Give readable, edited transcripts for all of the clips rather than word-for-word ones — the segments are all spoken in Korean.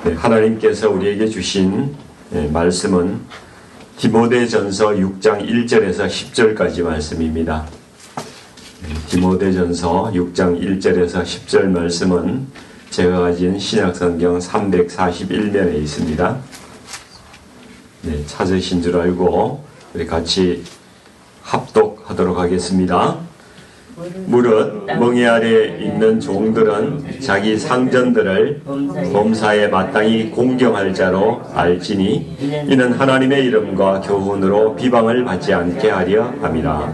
네, 하나님께서 우리에게 주신 말씀은 디모데전서 6장 1절에서 10절까지 말씀입니다. 디모데전서 6장 1절에서 10절 말씀은 제가 가진 신약성경 341면에 있습니다. 네, 찾으신 줄 알고 우리 같이 합독하도록 하겠습니다. 무릇 멍에 아래 있는 종들은 자기 상전들을 범사에 마땅히 공경할 자로 알지니 이는 하나님의 이름과 교훈으로 비방을 받지 않게 하려 함이라.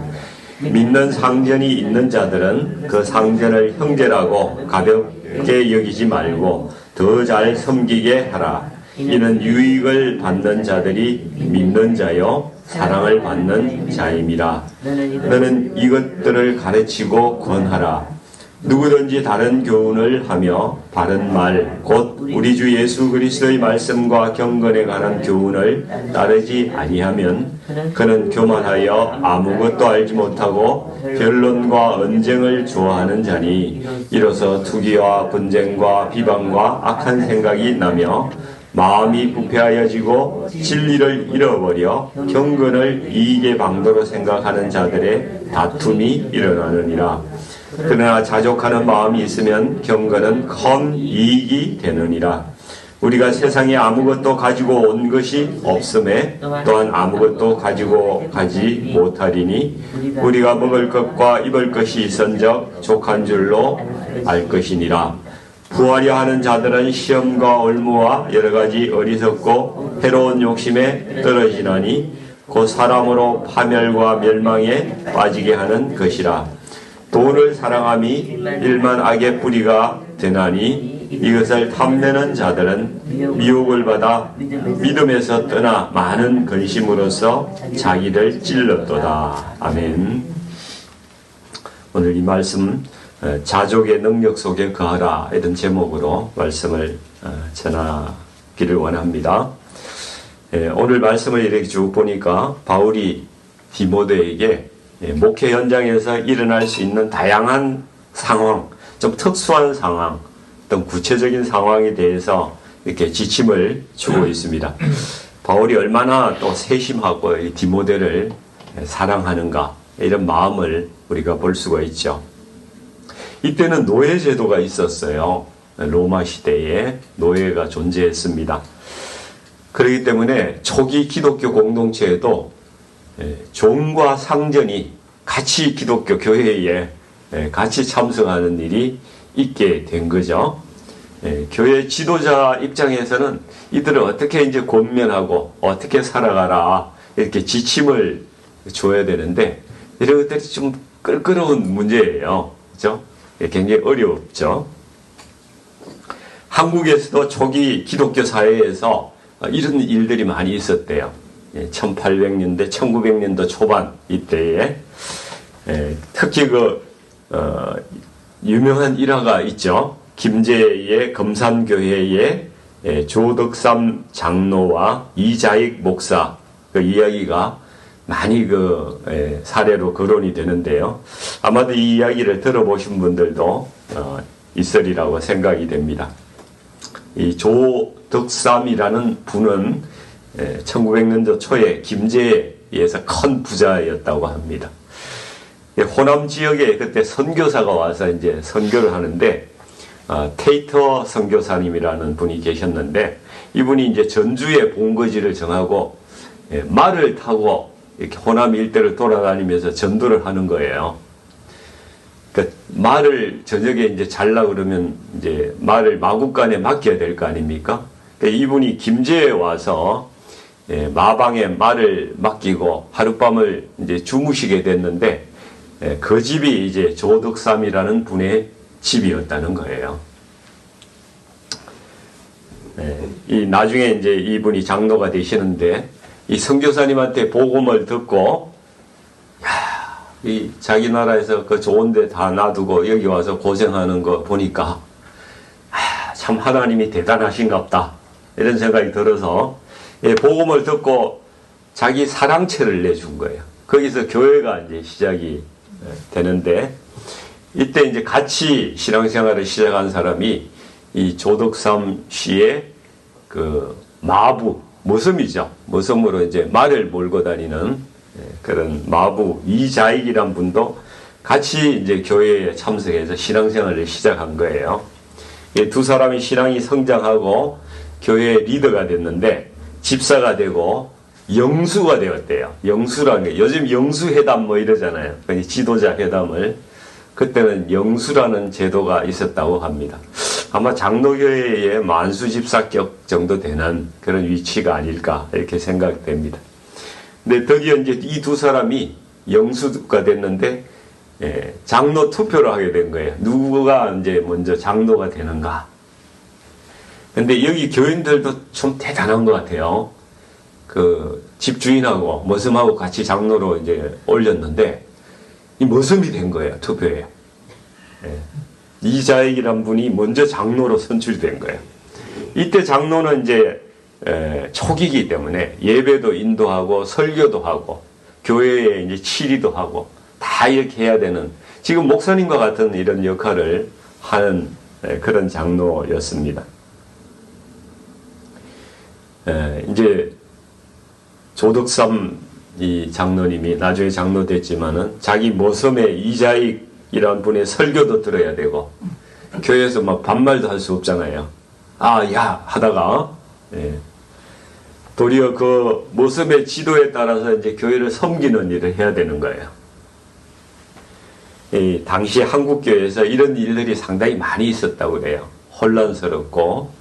믿는 상전이 있는 자들은 그 상전을 형제라고 가볍게 여기지 말고 더 잘 섬기게 하라. 이는 유익을 받는 자들이 믿는 자요 사랑을 받는 자임이라. 너는 이것들을 가르치고 권하라. 누구든지 다른 교훈을 하며 바른 말 곧 우리 주 예수 그리스도의 말씀과 경건에 관한 교훈을 따르지 아니하면 그는 교만하여 아무것도 알지 못하고 변론과 언쟁을 좋아하는 자니 이로써 투기와 분쟁과 비방과 악한 생각이 나며 마음이 부패하여지고 진리를 잃어버려 경건을 이익의 방도로 생각하는 자들의 다툼이 일어나느니라. 그러나 자족하는 마음이 있으면 경건은 큰 이익이 되느니라. 우리가 세상에 아무것도 가지고 온 것이 없음에 또한 아무것도 가지고 가지 못하리니 우리가 먹을 것과 입을 것이 있은적 족한 줄로 알 것이니라. 부하려 하는 자들은 시험과 올무와 여러가지 어리석고 해로운 욕심에 떨어지나니 곧 사람으로 파멸과 멸망에 빠지게 하는 것이라. 돈을 사랑함이 일만 악의 뿌리가 되나니 이것을 탐내는 자들은 미혹을 받아 믿음에서 떠나 많은 근심으로써 자기를 찔렀도다. 아멘. 오늘 이 말씀 자족의 능력 속에 거하라 이런 제목으로 말씀을 전하기를 원합니다. 오늘 말씀을 이렇게 쭉 보니까 바울이 디모데에게 목회 현장에서 일어날 수 있는 다양한 상황, 좀 특수한 상황, 어떤 구체적인 상황에 대해서 이렇게 지침을 주고 있습니다. 바울이 얼마나 또 세심하고 이 디모데를 사랑하는가 이런 마음을 우리가 볼 수가 있죠. 이때는 노예 제도가 있었어요. 로마 시대에 노예가 존재했습니다. 그렇기 때문에 초기 기독교 공동체에도 종과 상전이 같이 기독교 교회에 같이 참석하는 일이 있게 된 거죠. 교회 지도자 입장에서는 이들을 어떻게 이제 권면하고 어떻게 살아가라 이렇게 지침을 줘야 되는데 이런 것들이 좀 껄끄러운 문제예요. 그렇죠? 굉장히 어렵죠. 한국에서도 초기 기독교 사회에서 이런 일들이 많이 있었대요. 1800년대, 1900년도 초반 이때에 특히 유명한 일화가 있죠. 김제의 금산교회의 조덕삼 장로와 이자익 목사 그 이야기가 많이 사례로 거론이 되는데요. 아마도 이 이야기를 들어보신 분들도 있으리라고 생각이 됩니다. 이 조덕삼이라는 분은 1900년도 초에 김제에서 큰 부자였다고 합니다. 호남 지역에 그때 선교사가 와서 이제 선교를 하는데 테이터 선교사님이라는 분이 계셨는데 이분이 이제 전주에 본거지를 정하고 말을 타고 이렇게 호남 일대를 돌아다니면서 전도를 하는 거예요. 그러니까 말을 저녁에 이제 잘라 그러면 이제 말을 마국간에 맡겨야 될 거 아닙니까? 그러니까 이분이 김제에 와서 마방에 말을 맡기고 하룻밤을 이제 주무시게 됐는데 그 집이 이제 조덕삼이라는 분의 집이었다는 거예요. 이 나중에 이제 이분이 장로가 되시는데 이 선교사님한테 복음을 듣고 이 자기 나라에서 그 좋은데 다 놔두고 여기 와서 고생하는 거 보니까 참 하나님이 대단하신갑다 이런 생각이 들어서 복음을 듣고 자기 사랑채를 내준 거예요. 거기서 교회가 이제 시작이 되는데 이때 이제 같이 신앙생활을 시작한 사람이 이 조덕삼 씨의 그 마부, 모섬이죠. 모섬으로 이제 말을 몰고 다니는 그런 마부 이자익이란 분도 같이 이제 교회에 참석해서 신앙생활을 시작한 거예요. 이 두 사람이 신앙이 성장하고 교회 리더가 됐는데 집사가 되고 영수가 되었대요. 영수라는 게 요즘 영수회담 뭐 이러잖아요. 지도자 회담을. 그때는 영수라는 제도가 있었다고 합니다. 아마 장로교회의 만수 집사격 정도 되는 그런 위치가 아닐까 이렇게 생각됩니다. 근데 드디어 이제 이 두 사람이 영수가 됐는데 장로 투표를 하게 된 거예요. 누구가 이제 먼저 장로가 되는가. 근데 여기 교인들도 좀 대단한 것 같아요. 그 집주인하고 머슴하고 같이 장로로 이제 올렸는데 이 머슴이 된 거예요. 투표에. 이자익이란 분이 먼저 장로로 선출된 거예요. 이때 장로는 이제 초기이기 때문에 예배도 인도하고 설교도 하고 교회에 이제 치리도 하고 다 이렇게 해야 되는 지금 목사님과 같은 이런 역할을 하는 그런 장로였습니다. 이제 조덕삼 이 장로님이 나중에 장로 됐지만은 자기 모섬의 이자익이라는 분의 설교도 들어야 되고 교회에서 막 반말도 할 수 없잖아요. 아, 야 하다가 도리어 그 모섬의 지도에 따라서 이제 교회를 섬기는 일을 해야 되는 거예요. 이 당시 한국 교회에서 이런 일들이 상당히 많이 있었다고 그래요. 혼란스럽고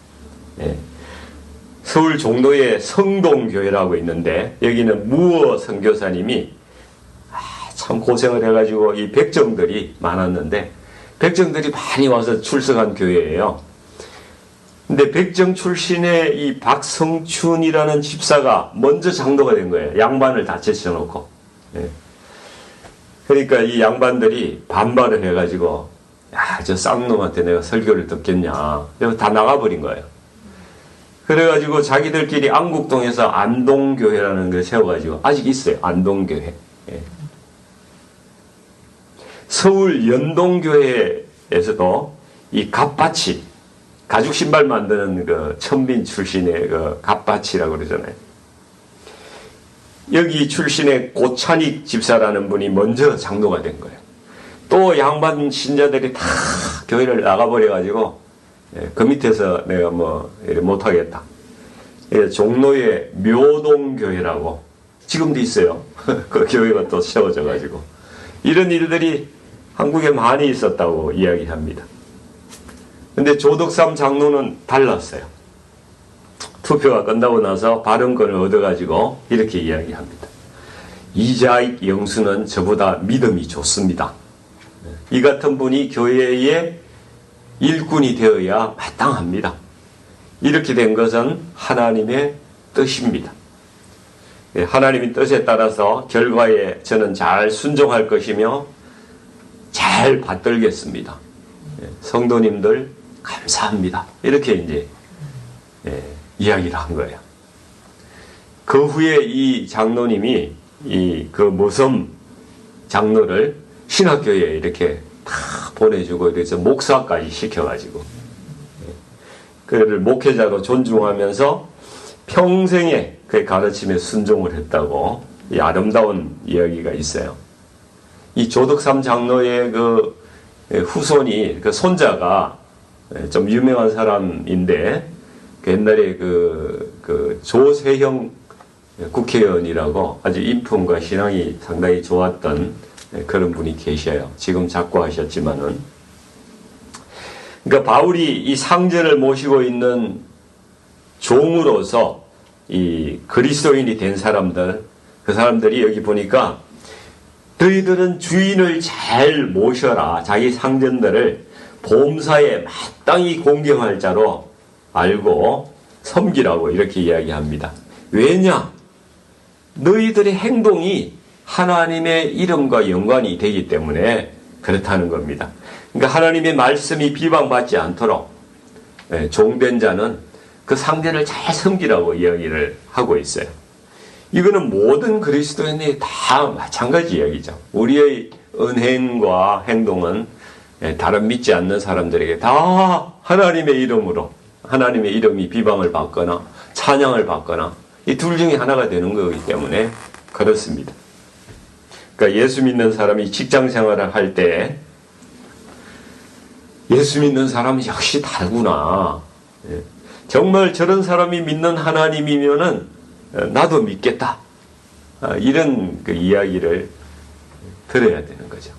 서울 종로에 성동교회라고 있는데 여기는 무어 선교사님이 참 고생을 해가지고 이 백정들이 많았는데 백정들이 많이 와서 출석한 교회예요. 근데 백정 출신의 이 박성춘이라는 집사가 먼저 장로가 된 거예요. 양반을 다 제쳐놓고. 그러니까 이 양반들이 반발을 해가지고 야, 저 쌍놈한테 내가 설교를 듣겠냐. 그래서 다 나가버린 거예요. 그래가지고 자기들끼리 안국동에서 안동교회라는 걸 세워가지고 아직 있어요. 안동교회. 서울 연동교회에서도 이 갓바치 가죽 신발 만드는 그 천민 출신의 그 갓바치라고 그러잖아요. 여기 출신의 고찬익 집사라는 분이 먼저 장로가 된 거예요. 또 양반 신자들이 다 교회를 나가버려가지고 그 밑에서 내가 뭐 못하겠다. 종로의 묘동교회라고 지금도 있어요. 그 교회가 또 세워져가지고 이런 일들이 한국에 많이 있었다고 이야기합니다. 근데 조덕삼 장로는 달랐어요. 투표가 끝나고 나서 발언권을 얻어가지고 이렇게 이야기합니다. 이자익 영수는 저보다 믿음이 좋습니다. 이 같은 분이 교회의 일꾼이 되어야 마땅합니다. 이렇게 된 것은 하나님의 뜻입니다. 하나님의 뜻에 따라서 결과에 저는 잘 순종할 것이며 잘 받들겠습니다. 성도님들 감사합니다. 이렇게 이제 이야기를 한 거예요. 그 후에 이 장로님이 그 모섬 장로를 신학교에 이렇게 다 보내주고 그래서 목사까지 시켜가지고 그를 목회자로 존중하면서 평생에 그의 가르침에 순종을 했다고 이 아름다운 이야기가 있어요. 이 조덕삼 장로의 그 후손이 그 손자가 좀 유명한 사람인데 그 옛날에 그 조세형 국회의원이라고 아주 인품과 신앙이 상당히 좋았던 그런 분이 계셔요. 지금 작고하셨지만은. 그러니까 바울이 이 상전을 모시고 있는 종으로서 이 그리스도인이 된 사람들, 그 사람들이 여기 보니까 너희들은 주인을 잘 모셔라. 자기 상전들을 범사에 마땅히 공경할 자로 알고 섬기라고 이렇게 이야기합니다. 왜냐? 너희들의 행동이 하나님의 이름과 연관이 되기 때문에 그렇다는 겁니다. 그러니까 하나님의 말씀이 비방받지 않도록 종된 자는 그 상대를 잘 섬기라고 이야기를 하고 있어요. 이거는 모든 그리스도인이 다 마찬가지 이야기죠. 우리의 언행과 행동은 다른 믿지 않는 사람들에게 다 하나님의 이름으로 하나님의 이름이 비방을 받거나 찬양을 받거나 이 둘 중에 하나가 되는 거기 때문에 그렇습니다. 그러니까 예수 믿는 사람이 직장 생활을 할 때 예수 믿는 사람은 역시 다르구나. 정말 저런 사람이 믿는 하나님이면은 나도 믿겠다. 이런 그 이야기를 들어야 되는 거죠.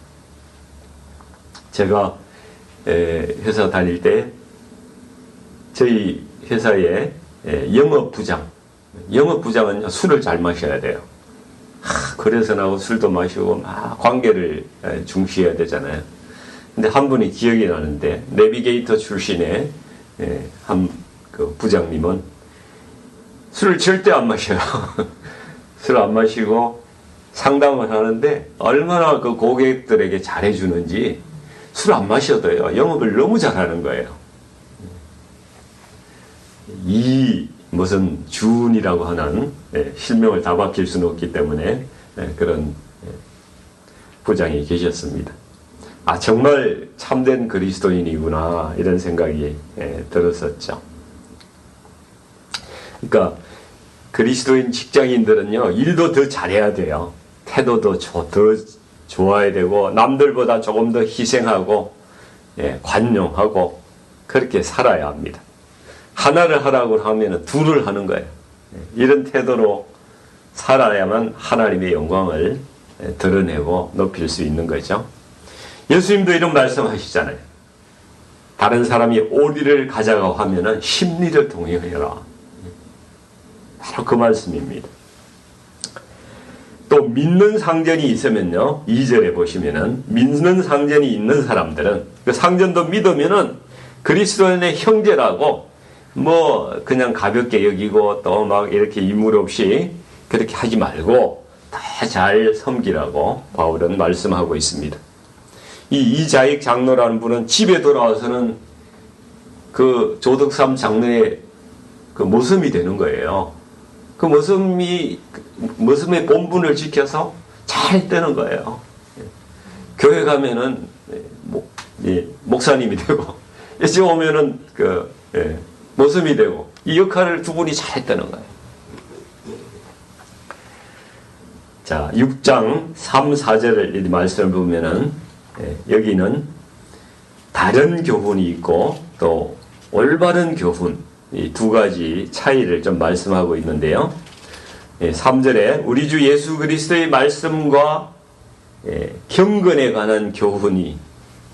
제가 회사 다닐 때 저희 회사의 영업부장은 술을 잘 마셔야 돼요. 그래서 나하고 술도 마시고 막 관계를 중시해야 되잖아요. 근데 한 분이 기억이 나는데 내비게이터 출신의 한 그 부장님은 술을 절대 안 마셔요. 술 안 마시고 상담을 하는데 얼마나 그 고객들에게 잘해주는지 술 안 마셔도요 영업을 너무 잘하는 거예요. 이 무슨 주운이라고 하는 실명을 다 밝힐 수는 없기 때문에 그런 부장이 계셨습니다. 아 정말 참된 그리스도인이구나 이런 생각이 들었었죠. 그러니까 그리스도인 직장인들은요 일도 더 잘해야 돼요. 태도도 더 좋아야 되고 남들보다 조금 더 희생하고 관용하고 그렇게 살아야 합니다. 하나를 하라고 하면 둘을 하는 거예요. 이런 태도로 살아야만 하나님의 영광을 드러내고 높일 수 있는 거죠. 예수님도 이런 말씀하시잖아요. 다른 사람이 오리를 가져가고 하면은 십리를 동행해라. 바로 그 말씀입니다. 또 믿는 상전이 있으면요 2절에 보시면은 믿는 상전이 있는 사람들은 그 상전도 믿으면은 그리스도인의 형제라고 뭐 그냥 가볍게 여기고 또 막 이렇게 임무 없이 그렇게 하지 말고 다 잘 섬기라고 바울은 말씀하고 있습니다. 이 이자익 장로라는 분은 집에 돌아와서는 그 조덕삼 장로의 그 모습이 되는 거예요. 그 모습의 본분을 지켜서 잘 되는 거예요. 교회 가면은 목사님이 되고 이제 오면은 모습이 되고 이 역할을 두 분이 잘 했다는 거예요. 자, 6장 3, 4절을 이 말씀을 보면은 여기는 다른 교훈이 있고 또 올바른 교훈 이 두 가지 차이를 좀 말씀하고 있는데요. 3절에 우리 주 예수 그리스도의 말씀과 경건에 관한 교훈이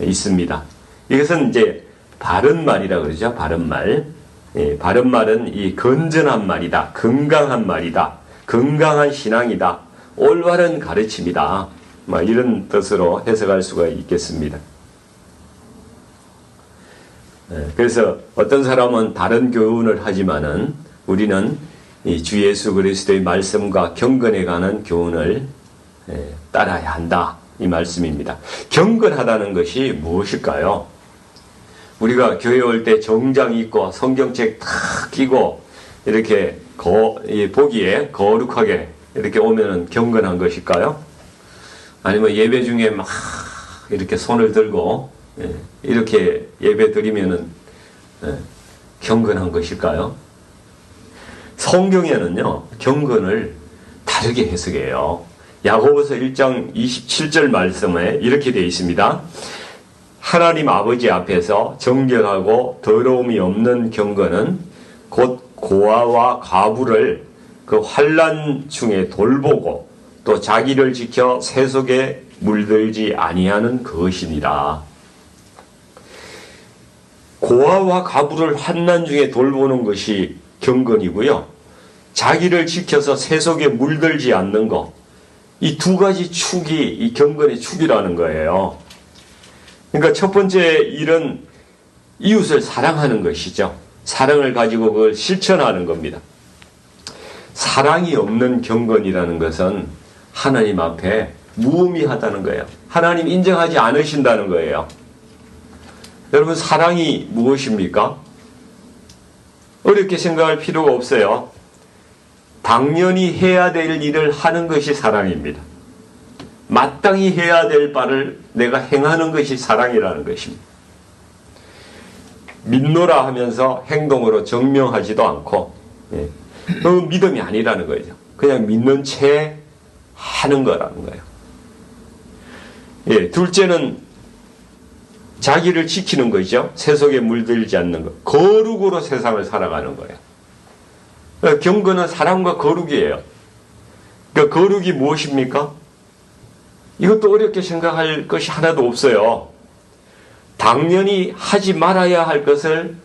있습니다. 이것은 이제 바른 말이라 그러죠. 바른 말. 바른 말은 이 건전한 말이다. 건강한 말이다. 건강한 신앙이다. 올바른 가르침이다. 이런 뜻으로 해석할 수가 있겠습니다. 그래서 어떤 사람은 다른 교훈을 하지만은 우리는 이 주 예수 그리스도의 말씀과 경건에 관한 교훈을 따라야 한다. 이 말씀입니다. 경건하다는 것이 무엇일까요? 우리가 교회 올 때 정장 입고 성경책 탁 끼고 이렇게 보기에 거룩하게 이렇게 오면은 경건한 것일까요? 아니면 예배 중에 막 이렇게 손을 들고 이렇게 예배 드리면은 경건한 것일까요? 성경에는요 경건을 다르게 해석해요. 야고보서 1장 27절 말씀에 이렇게 되어 있습니다. 하나님 아버지 앞에서 정결하고 더러움이 없는 경건은 곧 고아와 과부를 그 환난 중에 돌보고 또 자기를 지켜 세속에 물들지 아니하는 것이니라. 고아와 과부를 환난 중에 돌보는 것이 경건이고요. 자기를 지켜서 세속에 물들지 않는 것. 이 두 가지 축이 이 경건의 축이라는 거예요. 그러니까 첫 번째 일은 이웃을 사랑하는 것이죠. 사랑을 가지고 그걸 실천하는 겁니다. 사랑이 없는 경건이라는 것은 하나님 앞에 무의미하다는 거예요. 하나님 인정하지 않으신다는 거예요. 여러분 사랑이 무엇입니까? 어렵게 생각할 필요가 없어요. 당연히 해야 될 일을 하는 것이 사랑입니다. 마땅히 해야 될 바를 내가 행하는 것이 사랑이라는 것입니다. 믿노라 하면서 행동으로 증명하지도 않고, 그 믿음이 아니라는 거죠. 그냥 믿는 채 하는 거라는 거예요. 둘째는 자기를 지키는 거죠. 세속에 물들지 않는 것. 거룩으로 세상을 살아가는 거예요. 경건은 사랑과 거룩이에요. 그러니까 거룩이 무엇입니까? 이것도 어렵게 생각할 것이 하나도 없어요. 당연히 하지 말아야 할 것을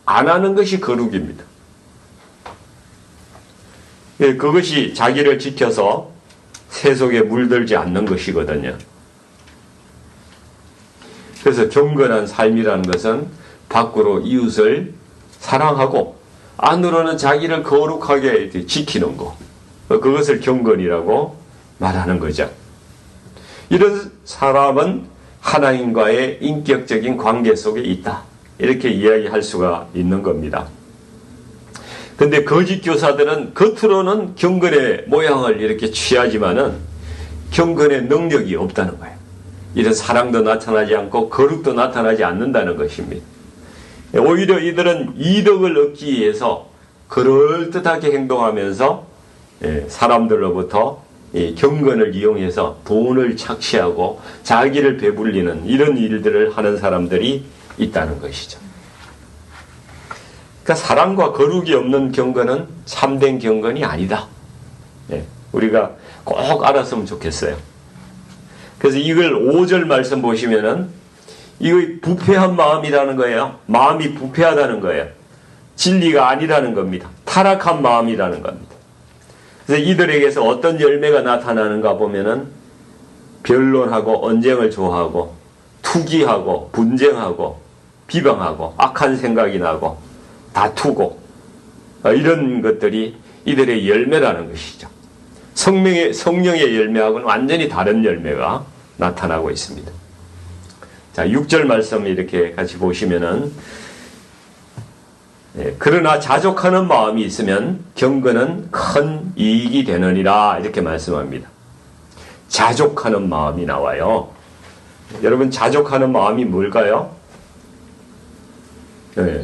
안 하는 것이 거룩입니다. 그것이 자기를 지켜서 세속에 물들지 않는 것이거든요. 그래서 경건한 삶이라는 것은 밖으로 이웃을 사랑하고 안으로는 자기를 거룩하게 지키는 것, 그것을 경건이라고 말하는 거죠. 이런 사람은 하나님과의 인격적인 관계 속에 있다, 이렇게 이야기할 수가 있는 겁니다. 근데 거짓 교사들은 겉으로는 경건의 모양을 이렇게 취하지만은 경건의 능력이 없다는 거예요. 이런 사랑도 나타나지 않고 거룩도 나타나지 않는다는 것입니다. 오히려 이들은 이득을 얻기 위해서 그럴듯하게 행동하면서 사람들로부터 경건을 이용해서 돈을 착취하고 자기를 배불리는 이런 일들을 하는 사람들이 있다는 것이죠. 그러니까 사랑과 거룩이 없는 경건은 참된 경건이 아니다. 우리가 꼭 알았으면 좋겠어요. 그래서 이걸 5절 말씀 보시면은 이거 부패한 마음이라는 거예요. 마음이 부패하다는 거예요. 진리가 아니라는 겁니다. 타락한 마음이라는 겁니다. 그래서 이들에게서 어떤 열매가 나타나는가 보면은 변론하고 언쟁을 좋아하고 투기하고 분쟁하고 비방하고 악한 생각이 나고 다투고 이런 것들이 이들의 열매라는 것이죠. 성령의 열매하고는 완전히 다른 열매가 나타나고 있습니다. 자, 6절 말씀 이렇게 같이 보시면은 그러나 자족하는 마음이 있으면 경건은 큰 이익이 되느니라, 이렇게 말씀합니다. 자족하는 마음이 나와요. 여러분, 자족하는 마음이 뭘까요?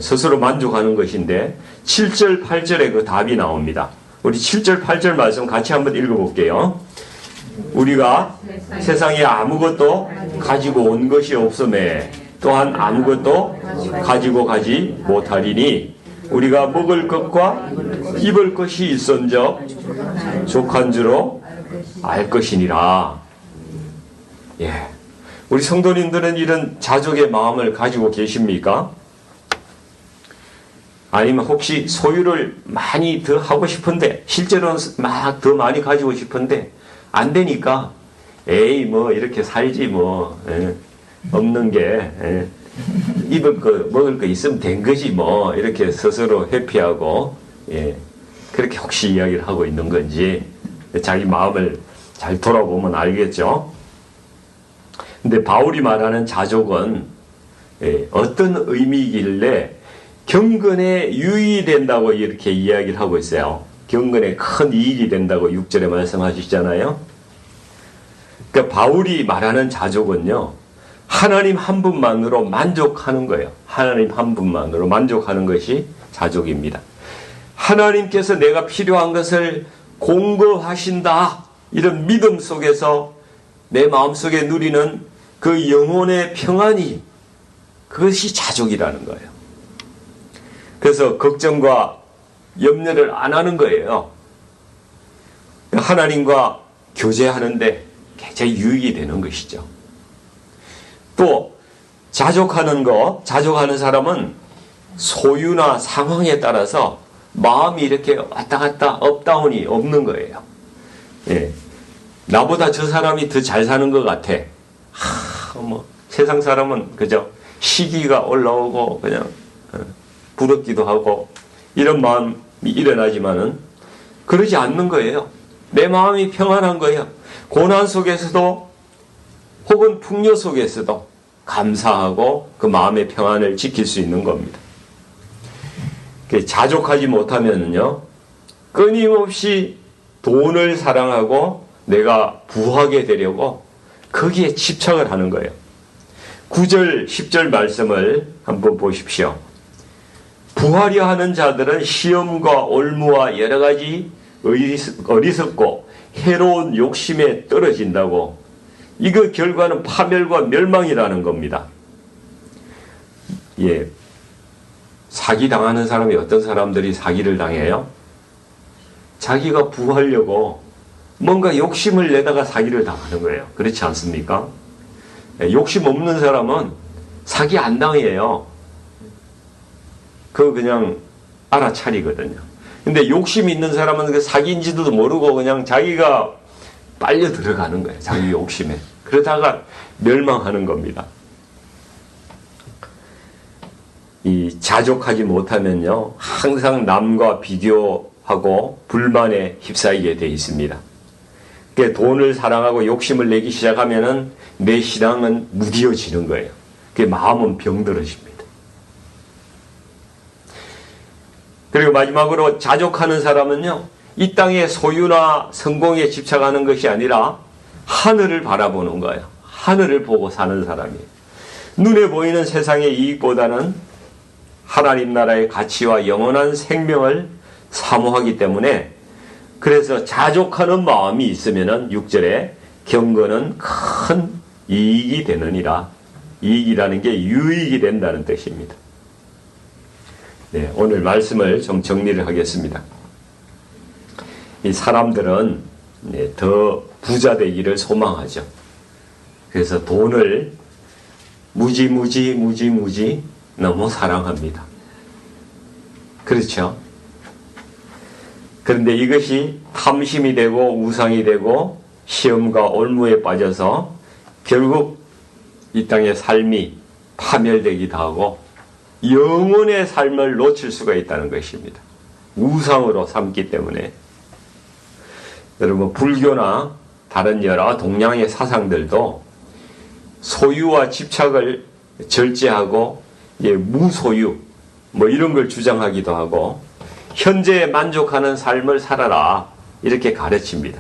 스스로 만족하는 것인데 7절 8절에 그 답이 나옵니다. 우리 7절 8절 말씀 같이 한번 읽어볼게요. 우리가 세상에 아무것도 가지고 온 것이 없음에 또한 아무것도 가지고 가지 못하리니 우리가 먹을 것과 입을 것이 있은적 족한 줄로 알 것이니라. 우리 성도님들은 이런 자족의 마음을 가지고 계십니까? 아니면 혹시 소유를 많이 더 하고 싶은데, 실제로는 막 더 많이 가지고 싶은데 안 되니까 에이 뭐 이렇게 살지 뭐, 없는 게 입을 거 먹을 거 있으면 된 거지 뭐, 이렇게 스스로 회피하고 그렇게 혹시 이야기를 하고 있는 건지 자기 마음을 잘 돌아보면 알겠죠. 근데 바울이 말하는 자족은 어떤 의미이길래 경건에 유익이 된다고 이렇게 이야기를 하고 있어요. 경건에 큰 이익이 된다고 6절에 말씀하시잖아요. 그러니까 바울이 말하는 자족은요, 하나님 한 분만으로 만족하는 거예요. 하나님 한 분만으로 만족하는 것이 자족입니다. 하나님께서 내가 필요한 것을 공급하신다, 이런 믿음 속에서 내 마음속에 누리는 그 영혼의 평안이, 그것이 자족이라는 거예요. 그래서 걱정과 염려를 안 하는 거예요. 하나님과 교제하는데 굉장히 유익이 되는 것이죠. 또 자족하는 사람은 소유나 상황에 따라서 마음이 이렇게 왔다 갔다 업다운이 없는 거예요. 나보다 저 사람이 더 잘 사는 것 같아. 뭐 세상 사람은 그저 시기가 올라오고 그냥 부럽기도 하고 이런 마음이 일어나지만은 그러지 않는 거예요. 내 마음이 평안한 거예요. 고난 속에서도 혹은 풍요 속에서도 감사하고 그 마음의 평안을 지킬 수 있는 겁니다. 자족하지 못하면요, 끊임없이 돈을 사랑하고 내가 부하게 되려고 거기에 집착을 하는 거예요. 9절 10절 말씀을 한번 보십시오. 부하려 하는 자들은 시험과 올무와 여러 가지 어리석고 해로운 욕심에 떨어진다고. 이거 결과는 파멸과 멸망이라는 겁니다. 예. 사기 당하는 사람이 어떤 사람들이 사기를 당해요? 자기가 부하려고 뭔가 욕심을 내다가 사기를 당하는 거예요. 그렇지 않습니까? 욕심 없는 사람은 사기 안 당해요. 그거 그냥 알아차리거든요. 근데 욕심 있는 사람은 그 사기인지도 모르고 그냥 자기가 빨려 들어가는 거예요. 자기 욕심에. 그러다가 멸망하는 겁니다. 이 자족하지 못하면요, 항상 남과 비교하고 불만에 휩싸이게 돼 있습니다. 그러니까 돈을 사랑하고 욕심을 내기 시작하면은 내 신앙은 무뎌지는 거예요. 그 마음은 병들어집니다. 그리고 마지막으로 자족하는 사람은요, 이 땅의 소유나 성공에 집착하는 것이 아니라 하늘을 바라보는 거예요. 하늘을 보고 사는 사람이에요. 눈에 보이는 세상의 이익보다는 하나님 나라의 가치와 영원한 생명을 사모하기 때문에, 그래서 자족하는 마음이 있으면은 6절에 경건은 큰 이익이 되느니라. 이익이라는 게 유익이 된다는 뜻입니다. 네, 오늘 말씀을 좀 정리를 하겠습니다. 이 사람들은 더 부자 되기를 소망하죠. 그래서 돈을 무지 너무 사랑합니다. 그렇죠? 그런데 이것이 탐심이 되고 우상이 되고 시험과 올무에 빠져서 결국 이 땅의 삶이 파멸되기도 하고 영혼의 삶을 놓칠 수가 있다는 것입니다. 우상으로 삼기 때문에. 여러분, 불교나 다른 여러 동양의 사상들도 소유와 집착을 절제하고 무소유 뭐 이런 걸 주장하기도 하고 현재에 만족하는 삶을 살아라 이렇게 가르칩니다.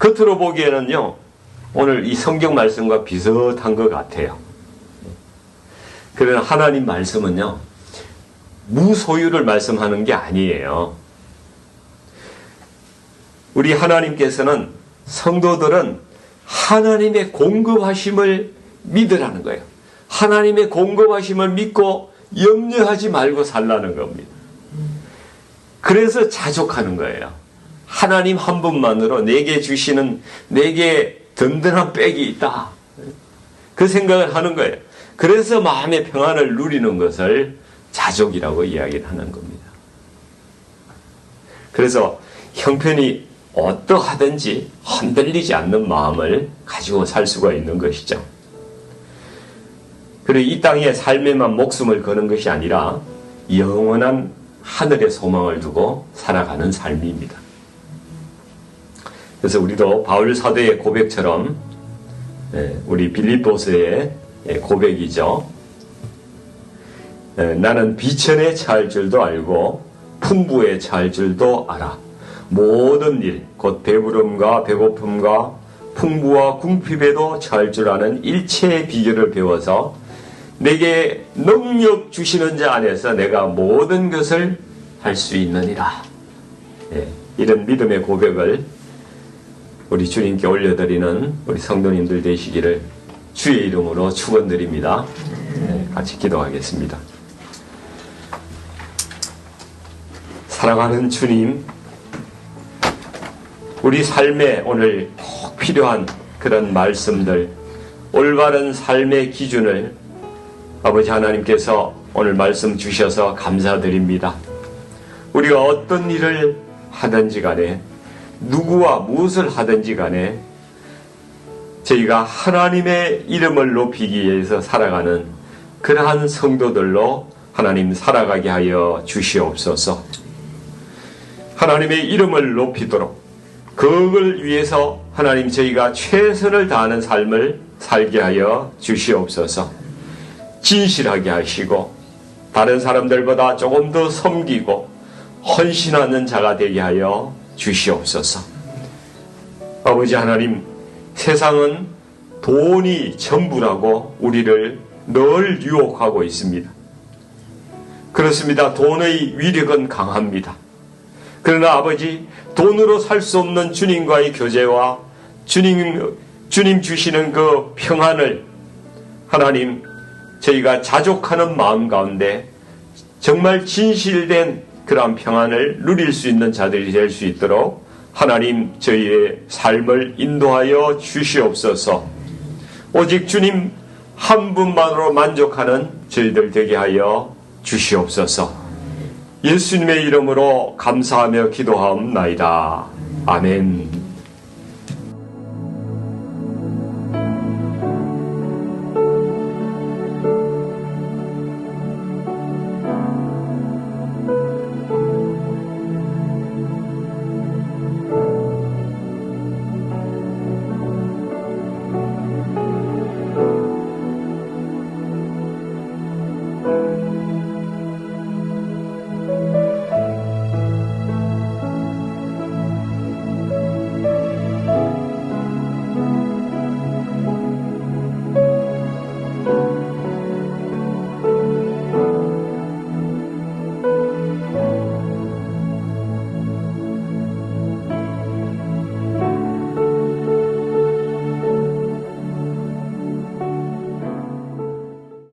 겉으로 보기에는요, 오늘 이 성경 말씀과 비슷한 것 같아요. 그러나 하나님 말씀은요, 무소유를 말씀하는 게 아니에요. 우리 하나님께서는 성도들은 하나님의 공급하심을 믿으라는 거예요. 하나님의 공급하심을 믿고 염려하지 말고 살라는 겁니다. 그래서 자족하는 거예요. 하나님 한 분만으로 내게 주시는, 내게 든든한 백이 있다. 그 생각을 하는 거예요. 그래서 마음의 평안을 누리는 것을 자족이라고 이야기를 하는 겁니다. 그래서 형편이 어떠하든지 흔들리지 않는 마음을 가지고 살 수가 있는 것이죠. 그리고 이 땅의 삶에만 목숨을 거는 것이 아니라 영원한 하늘의 소망을 두고 살아가는 삶입니다. 그래서 우리도 바울 사도의 고백처럼 우리 빌립보서의 고백이죠. 나는 비천에 처할 줄도 알고 풍부에 처할 줄도 알아. 모든 일, 곧 배부름과 배고픔과 풍부와 궁핍에도 처할 줄 아는 일체의 비결을 배워서 내게 능력 주시는 자 안에서 내가 모든 것을 할 수 있느니라. 이런 믿음의 고백을 우리 주님께 올려드리는 우리 성도님들 되시기를 주의 이름으로 축원드립니다. 같이 기도하겠습니다. 사랑하는 주님, 우리 삶에 오늘 꼭 필요한 그런 말씀들, 올바른 삶의 기준을 아버지 하나님께서 오늘 말씀 주셔서 감사드립니다. 우리가 어떤 일을 하든지 간에, 누구와 무엇을 하든지 간에 저희가 하나님의 이름을 높이기 위해서 살아가는 그러한 성도들로 하나님 살아가게 하여 주시옵소서. 하나님의 이름을 높이도록, 그걸 위해서 하나님 저희가 최선을 다하는 삶을 살게 하여 주시옵소서. 진실하게 하시고 다른 사람들보다 조금 더 섬기고 헌신하는 자가 되게 하여 주시옵소서. 아버지 하나님, 세상은 돈이 전부라고 우리를 늘 유혹하고 있습니다. 그렇습니다. 돈의 위력은 강합니다. 그러나 아버지, 돈으로 살 수 없는 주님과의 교제와 주님 주시는 그 평안을 하나님, 저희가 자족하는 마음 가운데 정말 진실된 그러한 평안을 누릴 수 있는 자들이 될 수 있도록 하나님, 저희의 삶을 인도하여 주시옵소서. 오직 주님 한 분만으로 만족하는 저희들 되게 하여 주시옵소서. 예수님의 이름으로 감사하며 기도하옵나이다. 아멘.